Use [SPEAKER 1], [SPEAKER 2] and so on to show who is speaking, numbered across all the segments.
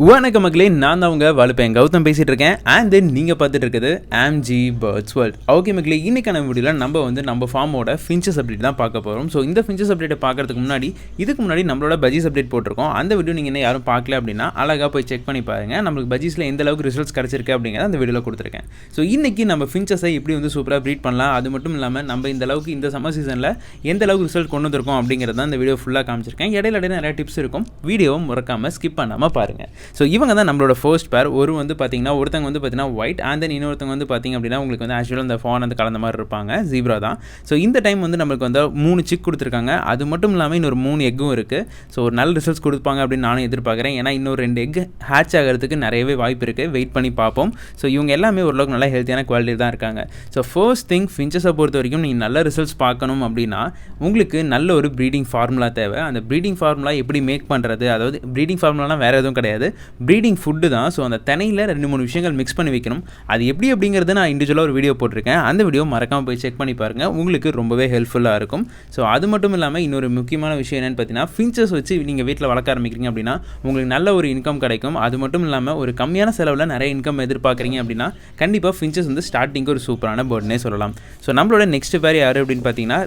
[SPEAKER 1] வணக்கம் மக்களே, நான் தான் உங்கள் வலுப்பேன் கௌதம் பேசிகிட்டு இருக்கேன். அண்ட் தென் நீங்கள் பார்த்துட்டு இருக்குது mgbirdsworld. ஓகே மக்களே, இன்றைக்கான வீடியோவில் நம்ம ஃபார்மோட ஃபின்ச்சஸ் அப்டேட் தான் பார்க்க போகிறோம். ஸோ இந்த ஃபின்ச்சஸ் அப்டேட்டை பார்க்கறதுக்கு முன்னாடி நம்மளோட பஜ்ஜீஸ் அப்டேட் போட்டிருக்கோம். அந்த வீடியோ நீங்கள் என்ன யாரும் பார்க்கல அப்படின்னா அழகாக போய் செக் பண்ணி பாருங்கள். நம்மளுக்கு பஜ்ஜீஸில் எந்த அளவுக்கு ரிசல்ட்ஸ் கிடச்சிருக்கு அப்படிங்கிறத அந்த வீடியோவில் கொடுத்துருக்கேன். ஸோ இன்றைக்கி நம்ம ஃபின்ச்சஸை எப்படி சூப்பராக ப்ரீட் பண்ணலாம், அது மட்டும் இல்லாமல் நம்ம இந்த அளவுக்கு இந்த சம்மர் சீசனில் எந்த அளவுக்கு ரிசல்ட் கொண்டு வந்திருக்கோம் அப்படிங்கிறத அந்த வீடியோ ஃபுல்லாக காமிச்சிருக்கேன். இடையில நிறைய டிப்ஸ் இருக்கும், வீடியோவும் மறக்காமல் ஸ்கிப் பண்ணாமல் பாருங்கள். ஸோ இவங்க தான் நம்மளோட ஃபர்ஸ்ட் பேர். ஒருத்தங்க பார்த்தீங்கன்னா ஒயிட், அண்ட் தென் இன்னொருத்தவங்க பார்த்தீங்க அப்படின்னா உங்களுக்கு ஆக்சுவலாக அந்த ஃபான் அந்த கலந்த மாதிரி இருப்பாங்க, ஜீப்ரா தான். ஸோ இந்த டைம் நம்மளுக்கு 3 சிக் கொடுத்துருக்காங்க. அது மட்டும் இல்லாமல் இன்னொரு 3 எக்கும் இருக்குது. ஸோ ஒரு நல்ல ரிசல்ட்ஸ் கொடுப்பாங்க அப்படின்னு நானும் எதிர்பார்க்குறேன். ஏன்னா இன்னொரு 2 எக் ஹேட்ச் ஆகிறதுக்கு நிறையவே வாய்ப்பு இருக்குது. வெயிட் பண்ணி பார்ப்போம். ஸோ இவங்க எல்லாமே ஓரளவுக்கு நல்லா ஹெல்த்தியான குவாலிட்டி தான் இருக்காங்க. ஸோ ஃபர்ஸ்ட் திங், ஃபின்ச்சஸை பொறுத்த வரைக்கும் நீங்கள் நல்ல ரிசல்ட்ஸ் பார்க்கணும் அப்படின்னா உங்களுக்கு நல்ல ஒரு ப்ரீடிங் ஃபார்முலா தேவை. அந்த ப்ரீடிங் ஃபார்முலா எப்படி மேக் பண்ணுறது, அதாவது ப்ரீடிங் ஃபார்முலாலாம் வேறு எதுவும் கிடையாது, ப்ரீடிங் ஃபுட்டு தான். ஸோ அந்த தினையில் 2-3 விஷயங்கள் மிக்ஸ் பண்ணி வைக்கணும். அது எப்படிங்கிறது நான் இண்டிவிஜுவலாக ஒரு வீடியோ போட்டிருக்கேன். அந்த வீடியோ மறக்காமல் போய் செக் பண்ணி பாருங்கள், உங்களுக்கு ரொம்பவே ஹெல்ப்ஃபுல்லாக இருக்கும். ஸோ அது மட்டும் இல்லாமல் இன்னொரு முக்கியமான விஷயம் என்னென்னு பார்த்தீங்கன்னா, ஃபின்ச்சஸ் வச்சு நீங்கள் வீட்டில் வளர்க்க ஆரம்பிக்கிறீங்க அப்படின்னா உங்களுக்கு நல்ல ஒரு இன்கம் கிடைக்கும். அது மட்டும் இல்லாமல் ஒரு கம்மியான செலவில் நிறைய இன்கம் எதிர்பார்க்குறீங்க அப்படின்னா கண்டிப்பாக ஃபின்ச்சஸ் ஸ்டார்டிங்கு ஒரு சூப்பரான பேர்ட்னே சொல்லலாம். ஸோ நம்மளோட நெக்ஸ்ட் பேர் யார் அப்படின்னு பார்த்தீங்கன்னா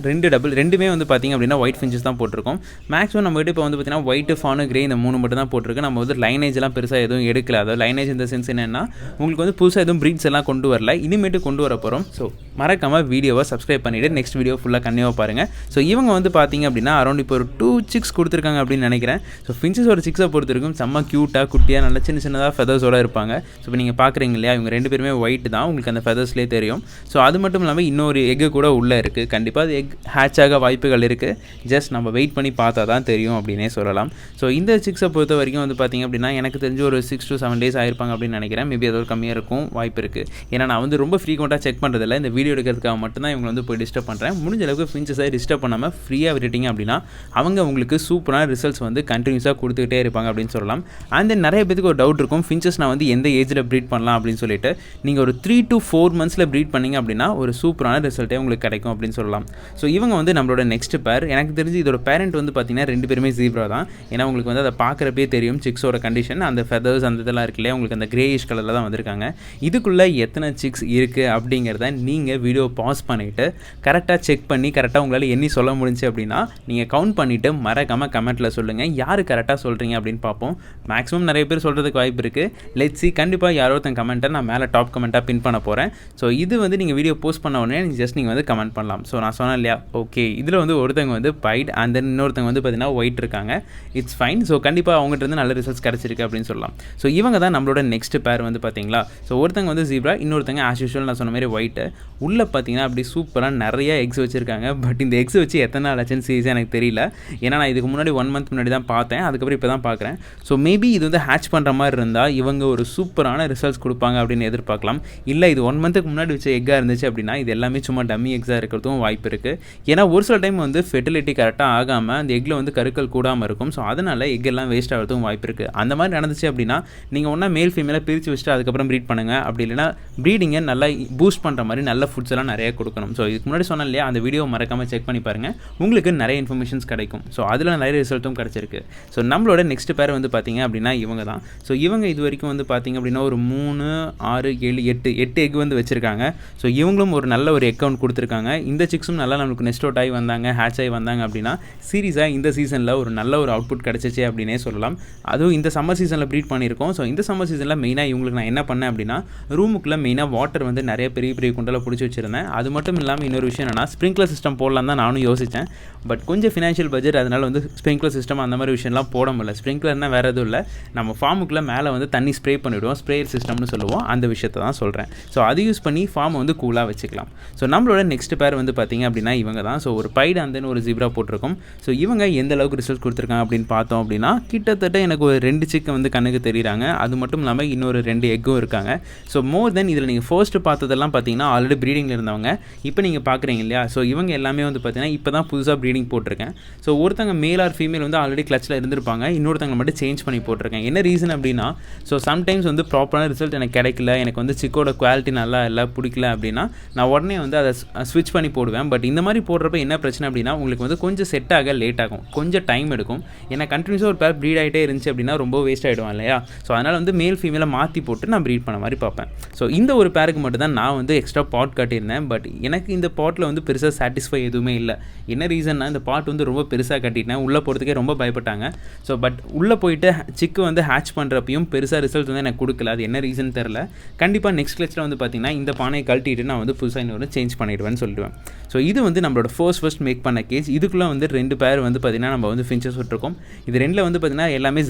[SPEAKER 1] ரெண்டுமே பார்த்தீங்க அப்படின்னா ஒயிட் ஃபின்ச்சஸ் தான் போட்டிருக்கோம். மேக்ஸிமம் நம்ம கிட்ட இப்போ பார்த்தீங்கன்னா ஒயிட், ஃபானு, கிரே இந்த 3 மட்டும் தான் போட்டிருக்கு. நம்ம லைனேஜ்லாம் பெருசாக எதுவும் எடுக்கல. அதாவது லைனேஜ் இந்த சென்ஸ் என்னென்னா உங்களுக்கு புதுசாக எதுவும் ப்ரீட்ஸ் எல்லாம் கொண்டு வரல, இனிமேட்டு கொண்டு வர போகிறோம். ஸோ மறக்காமல் வீடியோவை சப்ஸ்கிரைப் பண்ணிவிட்டு நெக்ஸ்ட் வீடியோ ஃபுல்லாக கண்டிப்பாக பாருங்கள். ஸோ இவங்க பார்த்தீங்க அப்படின்னா அரௌண்ட் இப்போ ஒரு 2 சிக்ஸ் கொடுத்துருக்காங்க அப்படின்னு நினைக்கிறேன். ஸோ ஃபின்ச்சஸோட சிக்ஸை பொறுத்திருக்கும் செம்ம க்யூட்டாக குட்டியாக நல்ல சின்னதாக ஃபெதர்ஸோடு இருப்பாங்க. ஸோ இப்போ நீங்கள் பார்க்குறீங்க இல்லையா, இவங்க 2 பேருமே ஒயிட் தான், உங்களுக்கு அந்த ஃபெதர்ஸ்லேயே தெரியும். ஸோ அது மட்டும் இல்லாமல் இன்னொரு எக்கு கூட உள்ளே இருக்குது. கண்டிப்பாக அது எக் ஹேட்ச் ஆக வாய்ப்புகள் இருக்குது. ஜஸ்ட் நம்ம வெயிட் பண்ணி பார்த்தா தான் தெரியும் அப்படின்னே சொல்லலாம். ஸோ இந்த சிக்ஸை பொறுத்த வரைக்கும் பார்த்தீங்க அப்படின்னா எனக்கு தெரிஞ்சு ஒரு 6 to 7 days ஆயிருப்பாங்க அப்படின்னு நினைக்கிறேன். மேபி அது ஒரு கம்மியாக இருக்கும் வாய்ப்பு இருக்குது. ஏன்னா நான் ரொம்ப ஃப்ரீக்வெண்ட்டாக செக் பண்ணுறதில்ல, இந்த வீடியோ எடுக்கிறதுக்காக மட்டும்தான் இவங்க போய் டிஸ்டர்ப் பண்ணுறேன். முடிஞ்ச அளவுக்கு ஃபின்ச்சஸை டிஸ்டர்ப் பண்ணாமல் ஃப்ரீயாக விட்டுட்டீங்க அப்படின்னா அவங்க உங்களுக்கு சூப்பரான ரிசல்ட்ஸ் கண்டினியூஸாக கொடுத்துக்கிட்டே இருப்பாங்க அப்படின்னு சொல்லலாம். அண்ட் தென் நிறைய பேருக்கு ஒரு டவுட் இருக்கும், ஃபின்ச்சஸ் நான் எந்த ஏஜில் ப்ரீட் பண்ணலாம் அப்படின்னு சொல்லிட்டு. நீங்கள் ஒரு 3 to 4 months ப்ரீட் பண்ணிங்க அப்படின்னா ஒரு சூப்பரான ரிசல்ட்டே உங்களுக்கு கிடைக்கும் அப்படின்னு சொல்லலாம். ஸோ இவங்க நம்மளோட நெக்ஸ்ட் பேர். எனக்கு தெரிஞ்சு இதோட பேரண்ட் பார்த்தீங்கன்னா 2 பேருமே ஜீப்ரா தான். ஏன்னா உங்களுக்கு அதை பார்க்குறப்பே தெரியும் சிக்ஸோட கண்டிஷன், அந்த ஃபெதர்ஸ் அந்த இதெல்லாம் இருக்கு இல்லையா, உங்களுக்கு அந்த கிரேயிஷ் கலரில் தான் வந்திருக்காங்க. இதுக்குள்ளே எத்தனை சிக்ஸ் இருக்குது அப்படிங்கிறத நீங்கள் வீடியோ பாஸ் பண்ணிவிட்டு கரெக்டாக செக் பண்ணி கரெக்டாக உங்களால் எண்ணி சொல்ல முடிஞ்சு அப்படின்னா நீங்கள் கவுண்ட் பண்ணிவிட்டு மறக்காமல் கமெண்ட்டில் சொல்லுங்கள், யார் கரெக்டாக சொல்கிறீங்க அப்படின்னு பார்ப்போம். மேக்ஸிமம் நிறைய பேர் சொல்கிறதுக்கு வாய்ப்பு இருக்குது. லெட்ஸ் சி, கண்டிப்பாக யாரோ ஒருத்தன் கமெண்ட்டை நான் மேலே டாப் கமெண்ட்டாக பின் பண்ண போகிறேன். ஸோ இது நீங்கள் வீடியோ போஸ்ட் பண்ண உடனே ஜஸ்ட் நீங்கள் கமெண்ட் பண்ணலாம். ஸோ நான் சொன்னேன் இல்லையா, ஓகே இதில் ஒருத்தவங்க பைட் அண்ட் தென் இன்னொருத்தவங்க பார்த்தீங்கன்னா ஒயிட் இருக்காங்க. It's fine. ஸோ கண்டிப்பாக அவங்ககிட்ட நல்ல ரிசல்ட்ஸ் கிடச்சிருக்கு அப்படின்னு சொல்லலாம். ஸோ இவங்க தான் நம்மளோட நெக்ஸ்ட் பேர் பார்த்தீங்களா. ஸோ ஒருத்தங்க ஜீப்ரா, இன்னொருத்தங்க ஆஸ் யூஷுவல் நான் சொன்ன மாதிரி ஒயிட்டு. உள்ளே பார்த்தீங்கன்னா அப்படி சூப்பராக நிறைய எக்ஸ் வச்சுருக்காங்க. பட் இந்த எக்ஸ் வச்சு எத்தனை நாள் ஆச்சுன்னு சீரியஸாக எனக்கு தெரியல. ஏன்னா நான் இதுக்கு முன்னாடி 1 month முன்னாடி தான் பார்த்தேன், அதுக்கப்புறம் இப்போ தான் பார்க்குறேன். ஸோ மேபி இது ஹேட்ச் பண்ணுற மாதிரி இருந்தால் இவங்க ஒரு சூப்பரான ரிசல்ட்ஸ் கொடுப்பாங்க அப்படின்னு எதிர்பார்க்கலாம். இல்லை இது 1 month முன்னாடி வச்ச எக்காக இருந்துச்சு அப்படின்னா இது எல்லாமே சும்மா டம்மி எக்ஸாக இருக்கிறதும் வாய்ப்பு இருக்குது. ஏன்னா ஒரு சில டைம் ஃபெர்டிலிட்டி கரெக்டாக ஆகாமல் அந்த எக்கில் கருக்கள் கூடாமல் இருக்கும். ஸோ அதனால் எக் எல்லாம் வேஸ்ட் ஆகிறதுக்கும் வாய்ப்பு இருக்குது. அந்த மாதிரி நடந்துச்சு அப்படின்னா நீங்கள் ஒன்றா மேல் ஃபீமேலாக பிரித்து வச்சுட்டு அதுக்கப்புறம் ப்ரீட் பண்ணுங்கள். அப்படி இல்லைனா ப்ரீடிங்கை நல்லா பூஸ்ட் பண்ணுற மாதிரி நல்ல ஃபுட்ஸ் எல்லாம் நிறையா கொடுக்கணும். ஸோ இதுக்கு முன்னாடி சொன்னேன் இல்லையா, அந்த வீடியோ மறக்காமல் செக் பண்ணி பாருங்கள், உங்களுக்கு நிறைய இன்ஃபர்மேஷன்ஸ் கிடைக்கும். ஸோ அதில் நிறைய ரிசல்ட்டும் கிடச்சிருக்கு. ஸோ நம்மளோட நெக்ஸ்ட் பேர் பார்த்தீங்க அப்படின்னா இவங்க தான். ஸோ இவங்க இது வரைக்கும் பார்த்தீங்க அப்படின்னா ஒரு 3, 6, 7, 8 எக் வச்சுருக்காங்க. ஸோ இவங்களும் ஒரு நல்ல ஒரு அக்கௌண்ட் கொடுத்துருக்காங்க. இந்த சிக்ஸும் நல்லா நம்மளுக்கு நெஸ்ட் அவுட் ஆகி வந்தாங்க, ஹேட்ச் ஆகி வந்தாங்க அப்படின்னா சீரியஸாக இந்த சீசனில் ஒரு நல்ல ஒரு அவுட்புட் கிடச்சிச்சு அப்படின்னே சொல்லலாம். அதுவும் இந்த சம்மர் சீசனில் ப்ரீட் பண்ணியிருக்கோம். ஸோ இந்த சம்மர் சீசனில் மெயினாக இவங்களுக்கு நான் என்ன பண்ணேன் அப்படின்னா ரூமுக்குள்ளே மெயினாக வாட்டர் நிறைய பெரிய குண்டலை பிடிச்சி வச்சுருந்தேன். அது மட்டும் இல்லாமல் இன்னொரு விஷயம் என்னன்னா ஸ்ப்ரிங்க்லர் சிஸ்டம் போடலாம் தான் நானும் யோசித்தேன். பட் கொஞ்சம் ஃபினான்ஷியல் பட்ஜெட், அதனால் ஸ்ப்ரிங்க்லர் சிஸ்டம் அந்த மாதிரி விஷயம்லாம் போட முடியல. ஸ்ப்ரிங்க்லர்னால் வேறு எதுவும் இல்லை, நம்ம ஃபார்முக்குள்ளே மேலே தண்ணி ஸ்ப்ரே பண்ணிவிடுவோம், ஸ்ப்ரேயர் சிஸ்டம்னு சொல்லுவோம், அந்த விஷயத்தை தான் சொல்கிறேன். ஸோ அது யூஸ் பண்ணி ஃபார்மை கூலாக வச்சுக்கலாம். ஸோ நம்மளோட நெக்ஸ்ட் பேர் பார்த்தீங்க அப்படின்னா இவங்க தான். ஸோ ஒரு பைட் அண்ட் தென் ஒரு ஜீப்ரா போட்டிருக்கோம். ஸோ இவங்க எந்த அளவுக்கு ரிசல்ட் கொடுத்துருக்காங்க அப்படின்னு பார்த்தோம் அப்படின்னா கிட்டத்தட்ட எனக்கு ஒரு 2 சிக்கு கண்ணுக்கு தெரியுறாங்க. அது மட்டும் இல்லாமல் இன்னொரு 2 எக்கும் இருக்காங்க. ஸோ மோர் தென் இதில் நீங்கள் ஃபர்ஸ்ட்டு பார்த்ததெல்லாம் பார்த்தீங்கன்னா ஆல்ரெடி ப்ரீடிங்கில் இருந்தவங்க. இப்போ நீங்கள் பார்க்குறீங்க இல்லையா, ஸோ இவங்க எல்லாமே பார்த்தீங்கன்னா இப்போ தான் புதுசாக ப்ரீடிங் போட்டிருக்கேன். ஸோ ஒருத்தங்க மேல் ஆர் ஃபீமேல் ஆல்ரெடி கிளச்சில் இருந்திருப்பாங்க, இன்னொருத்தங்க மட்டும் சேஞ்ச் பண்ணி போட்டிருக்கேன். என்ன ரீசன் அப்படின்னா ஸோ சம்டைம்ஸ் ப்ராப்பரான ரிசல்ட் எனக்கு கிடைக்கல, எனக்கு சிக்கோட குவாலிட்டி நல்லா இல்லை, பிடிக்கல அப்படின்னா நான் உடனே அதை ஸ்விட்ச் பண்ணி போடுவேன். பட் இந்த மாதிரி போடுறப்ப என்ன பிரச்சனை அப்படின்னா உங்களுக்கு கொஞ்சம் செட் ஆக லேட் ஆகும், கொஞ்சம் டைம் எடுக்கும். ஏன்னா கண்டினியூஸாக ஒரு பேர் ப்ரீட் ஆகிட்டே இருந்துச்சு அப்படின்னா ரொம்பவே வேஸ்ட் ஆகிடுவான் இல்லையா. ஸோ அதனால் வந்து மேல் ஃபீமேலை மாற்றி போட்டு நான் ப்ரீட் பண்ண மாதிரி பார்ப்பேன். ஸோ இந்த ஒரு பேருக்கு மட்டும் தான் நான் வந்து எக்ஸ்ட்ரா பாட் கட்டியிருந்தேன். பட் எனக்கு இந்த பாட்டில் வந்து பெருசாக சாட்டிஸ்ஃபை எதுவுமே இல்லை. என்ன ரீசன்னா, இந்த பாட் வந்து ரொம்ப பெருசாக கட்டிட்டேன், உள்ளே போகிறதுக்கே ரொம்ப பயப்பட்டாங்க. ஸோ பட் உள்ளே போயிட்டு சிக்கு வந்து ஹேட்ச் பண்ணுறப்பையும் பெருசாக ரிசல்ட் வந்து எனக்கு கொடுக்கல. அது என்ன ரீசன் தெரில. கண்டிப்பாக நெக்ஸ்ட் கிளச்சில் வந்து பார்த்திங்கன்னா இந்த பானையை கழட்டிட்டு நான் வந்து புதுசாக இன்னொரு சேஞ்ச் பண்ணிடுவேன்னு சொல்லிடுவேன். ஸோ இது வந்து நம்மளோட ஃபர்ஸ்ட் மேக் பண்ண கேஜ். இதுக்குள்ளே வந்து 2 பேர் வந்து பார்த்திங்கன்னா நம்ம வந்து ஃபின்ச்சஸ் விட்டுருக்கோம். இது 2ல் வந்து பார்த்திங்கன்னா எல்லாமே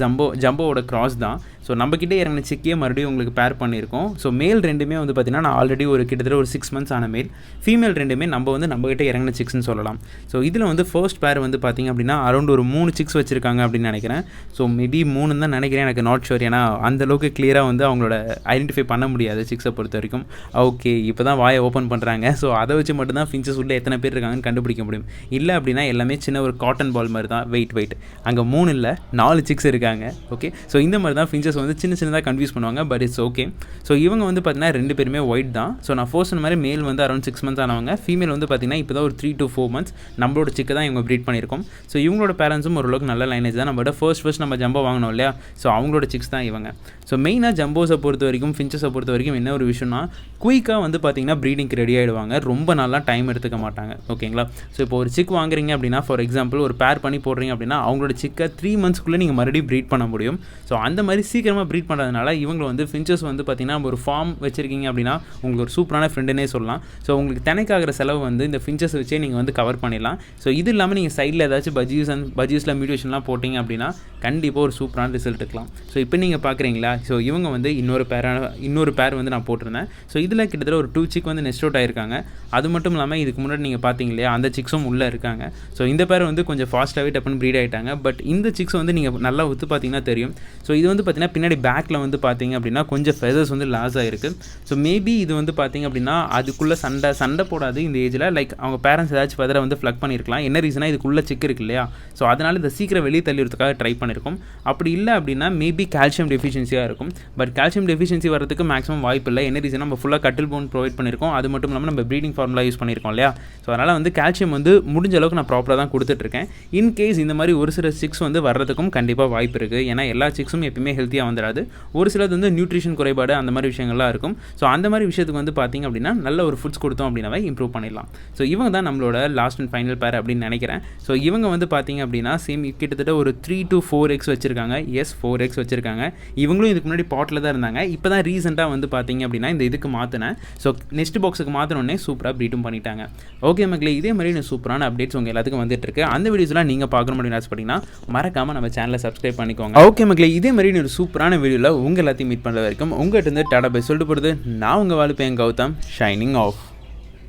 [SPEAKER 1] ஜம்போவோட கிராஸ் தான். ஸோ நம்மக்கிட்ட இறங்கின சிக்கியே மறுபடியும் உங்களுக்கு பேர் பண்ணியிருக்கோம். ஸோ மேல் 2மே வந்து பார்த்திங்கன்னா நான் ஆல்ரெடி ஒரு கிட்டத்தட்ட ஒரு 6 months ஆன மேல், ஃபீமேல் 2மே நம்ம வந்து நம்மகிட்ட இறங்கின சிக்ஸ்ன்னு சொல்லலாம். ஸோ இதில் வந்து ஃபர்ஸ்ட் பேர் வந்து பார்த்திங்க அப்படின்னா அரௌண்ட் ஒரு 3 சிக்ஸ் வச்சுருக்காங்க அப்படின்னு நினைக்கிறேன். ஸோ மேபி 3 தான் நினைக்கிறேன், எனக்கு நாட் ஷுர். ஏன்னா அந்தளவுக்கு கிளியராக வந்து அவங்களோட ஐடென்டிஃபை பண்ண முடியாது சிக்ஸை பொறுத்த வரைக்கும். ஓகே, இப்போ தான் வாயை ஓப்பன் பண்ணுறாங்க. ஸோ அதை வச்சு மட்டும்தான் ஃபின்ச்சஸ் உள்ள எத்தனை பேர் இருக்காங்கன்னு கண்டுபிடிக்க முடியும். இல்லை அப்படின்னா எல்லாமே சின்ன ஒரு காட்டன் பால் மாதிரி தான். வெயிட் அங்கே 3 இல்லை 4 சிக்ஸ் இருக்காங்க. ஓகே, ஸோ இந்த மாதிரி தான் ஃபின்ச்சஸ் வந்து சின்னதாக கன்ஃபியூஸ் பண்ணுவாங்க. But it's okay. ஸோ இவங்க வந்து பார்த்தீங்கன்னா 2 பேருமே ஒயிட் தான். ஸோ நான் ஃபர்ஸ்ட் சொன்ன மாதிரி மேல் வந்து அரௌண்ட் 6 months ஆனவங்க, ஃபீமேல் வந்து பார்த்தீங்கன்னா இப்போ தான் ஒரு 3 to 4 months நம்மளோட சிக்கை தான் இவங்க ப்ரீட் பண்ணியிருக்கோம். ஸோ இவங்களோட பேரண்ட்ஸும் ஓரளவுக்கு நல்ல லைனேஜ் தான். நம்மளோட ஃபர்ஸ்ட் நம்ம ஜம்போ வாங்கினோம் இல்லையா, ஸோ அவங்களோட சிக்ஸ் தான் இவங்க. ஸோ மெயினாக ஜம்போஸை பொறுத்த வரைக்கும், ஃபின்ச்சஸை பொறுத்த வரைக்கும் என்ன ஒரு விஷயம்னா, குயிக்காக வந்து பார்த்தீங்கன்னா ப்ரீடிங்க்கு ரெடி ஆகிடுவாங்க. ரொம்ப நல்லா டைம் எடுத்துக்க மாட்டாங்க. ஓகேங்களா. ஸோ இப்போ ஒரு சிக் வாங்குறீங்க அப்படின்னா, ஃபார் எக்ஸாம்பிள் ஒரு பேர் பண்ணி போடுறீங்க அப்படின்னா, அவங்களோட சிக்கை 3 monthsக்குள்ளே நீங்கள் மறுபடியும் ப்ரீட் பண்ண முடியும். ஸோ அந்த மாதிரி சீக்கிரமாக ப்ரீட் பண்ணுறதுனால இவங்க வந்து ஃபின்ச்சஸ் வந்து பார்த்தீங்கன்னா ஒரு ஃபார்ம் வச்சுருக்கீங்க அப்படின்னா உங்களுக்கு ஒரு சூப்பரான ஃப்ரெண்டுனே சொல்லலாம். ஸோ உங்களுக்கு தினைக்காகிற செலவு வந்து இந்த ஃபின்ச்சஸ் வச்சே நீங்கள் வந்து கவர் பண்ணிடலாம். ஸோ இது இல்லாமல் நீங்கள் சைடில் ஏதாச்சும் பஜ்ஜீஸில் மியூட்டேஷன்லாம் போட்டிங்க அப்படின்னா கண்டிப்பாக ஒரு சூப்பரான ரிசல்ட் இருக்கலாம். ஸோ இப்போ நீங்கள் பார்க்குறீங்களா, ஸோ இவங்க வந்து இன்னொரு பேர் வந்து நான் போட்டிருந்தேன். ஸோ இதில் கிட்டத்தட்ட ஒரு 2 சிக் வந்து நெஸ்ட் அவுட் ஆகிருக்காங்க. அது மட்டும் இல்லாமல் இதுக்கு முன்னாடி நீங்கள் பார்த்தீங்க இல்லையா, அந்த சிக்ஸும் உள்ளே இருக்காங்க. ஸோ இந்த பேர் வந்து கொஞ்சம் ஃபாஸ்ட்டாகவே டப்புன்னு ப்ரீட் ஆகிட்டாங்க. பட் இந்த சிக்ஸ் வந்து நீங்கள் நல்லா ஒத்து பார்த்தீங்கன்னா தெரியும். ஸோ இது வந்து பார்த்தீங்கன்னா பின்னாடி பேக்கில் வந்து பார்த்தீங்க அப்படின்னா கொஞ்சம் ஃபெதர்ஸ் வந்து லாஸ் ஆகிருக்கு. ஸோ மேபி இது வந்து பார்த்தீங்க அப்படின்னா அதுக்குள்ளே சண்டை போடாது இந்த ஏஜில். லைக் அவங்க பேரண்ட்ஸ் ஏதாச்சும் ஃபெதரை வந்து ஃப்ளக் பண்ணியிருக்கலாம். என்ன ரீசனாக இதுக்குள்ளே சிக் இருக்கு இல்லையா, ஸோ அதனால் இந்த சீக்கிரம் வெளியே தள்ளிறதுக்காக ட்ரை பண்ணியிருக்கோம். அப்படி இல்லை அப்படின்னா மேபி கால்சியம் டெஃபிஷியன்சியாக இருக்கும். பட் கால்சியம் டெஃபிஷியன்சி வரதுக்கு மேக்ஸிமம் வாய்ப்பு இல்லை. என்ன ரீசன், நம்ம ஃபுல்லாக கட்டில் போன் ப்ரொவைட் பண்ணியிருக்கோம். அது மட்டும் இல்லாமல் நம்ம ப்ரீடிங் ஃபார்முலா யூஸ் பண்ணியிருக்கோம் இல்லையா. ஸோ அதனால் வந்து கால்சியம் வந்து முடிஞ்ச அளவுக்கு நான் ப்ராப்பராக தான் கொடுத்துட்ருக்கேன். இன்கேஸ் இந்த மாதிரி ஒரு சில சிக்ஸ் வந்து வர்றதுக்கும் கண்டிப்பாக வாய்ப்பு இருக்குது. ஏன்னா எல்லா சிக்ஸும் எப்பயுமே ஹெல்த்தியாக வந்துடாது. ஒரு சிலது வந்து நியூட்ரிஷன் குறைபாடு அந்த மாதிரி விஷயங்கள்லாம் இருக்கும். ஸோ அந்த மாதிரி விஷயத்துக்கு வந்து பார்த்திங்க அப்படின்னா நல்ல ஒரு ஃபுட்ஸ் கொடுத்தோம் அப்படின்னாவே இம்ப்ரூவ் பண்ணிடலாம். ஸோ இவங்க தான் நம்மளோட லாஸ்ட் அண்ட் ஃபைனல் பேர் அப்படின்னு நினைக்கிறேன். ஸோ இவங்க வந்து பார்த்திங்க அப்படின்னா சேம் கிட்டத்தட்ட ஒரு 3 to 4x வச்சுருக்காங்க. 4x வச்சுருக்காங்க. இவங்களும் இதுக்கு முன்னாடி பாட்டில் தான் இருந்தாங்க. இப்போ தான் ரீசெண்டாக வந்து பார்த்திங்க அப்படின்னா இந்த இதுக்கு மாற்றினேன். ஸோ நெக்ஸ்ட் பாக்ஸுக்கு மாற்றினோடனே சூப்பராக ப்ரீட்டும் பண்ணிட்டாங்க. ஓகே மக்களே, இதே மாதிரி நான் சூப்பரான அப்டேட்ஸ் உங்கள் எல்லாத்துக்கும் வந்துட்டு இருக்கு. அந்த வீடியோஸ்லாம் நீங்கள் பார்க்கணும் அப்படின்னு ஆசைப்பட்டீங்கன்னா மறக்காமல் நம்ம சேனலை சப்ஸ்கிரைப் பண்ணிக்கோங்க. ஓகே மக்களே, இதே மாதிரி ஒரு சூப்பரான வீடியோவில் உங்கள் எல்லாத்தையும் மீட் பண்ணுற வரைக்கும் உங்கள்கிட்ட இருந்து டாடா பை சொல்லிட்டு போகிறது நான் உங்கள் வாழ்ப்பேன் கௌதம், ஷைனிங் ஆஃப்.